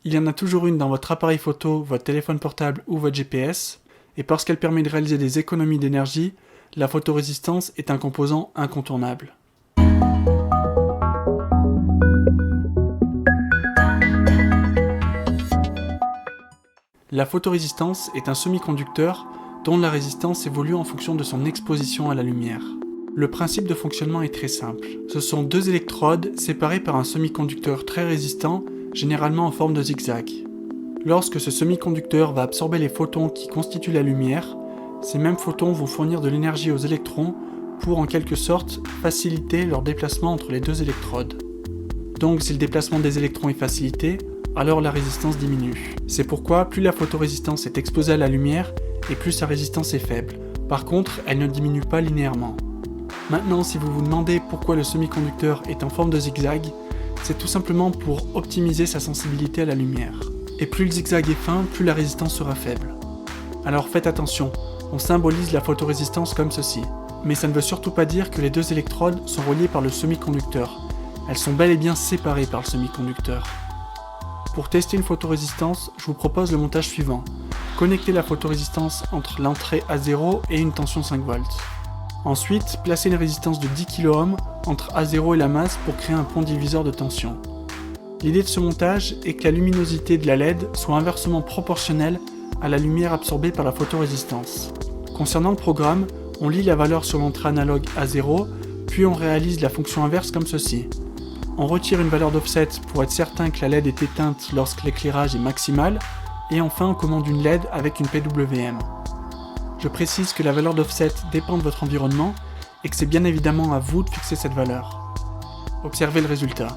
Il y en a toujours une dans votre appareil photo, votre téléphone portable ou votre GPS, et parce qu'elle permet de réaliser des économies d'énergie, la photorésistance est un composant incontournable. La photorésistance est un semi-conducteur dont la résistance évolue en fonction de son exposition à la lumière. Le principe de fonctionnement est très simple. Ce sont deux électrodes séparées par un semi-conducteur très résistant, généralement en forme de zigzag. Lorsque ce semi-conducteur va absorber les photons qui constituent la lumière, ces mêmes photons vont fournir de l'énergie aux électrons pour en quelque sorte faciliter leur déplacement entre les deux électrodes. Donc si le déplacement des électrons est facilité, alors la résistance diminue. C'est pourquoi plus la photorésistance est exposée à la lumière et plus sa résistance est faible. Par contre, elle ne diminue pas linéairement. Maintenant, si vous vous demandez pourquoi le semi-conducteur est en forme de zigzag, c'est tout simplement pour optimiser sa sensibilité à la lumière. Et plus le zigzag est fin, plus la résistance sera faible. Alors faites attention, on symbolise la photorésistance comme ceci. Mais ça ne veut surtout pas dire que les deux électrodes sont reliées par le semi-conducteur. Elles sont bel et bien séparées par le semi-conducteur. Pour tester une photorésistance, je vous propose le montage suivant. Connectez la photorésistance entre l'entrée A0 et une tension 5 volts. Ensuite, placez une résistance de 10 kΩ entre A0 et la masse pour créer un pont diviseur de tension. L'idée de ce montage est que la luminosité de la LED soit inversement proportionnelle à la lumière absorbée par la photorésistance. Concernant le programme, on lit la valeur sur l'entrée analogue A0, puis on réalise la fonction inverse comme ceci. On retire une valeur d'offset pour être certain que la LED est éteinte lorsque l'éclairage est maximal, et enfin on commande une LED avec une PWM. Je précise que la valeur d'offset dépend de votre environnement et que c'est bien évidemment à vous de fixer cette valeur. Observez le résultat.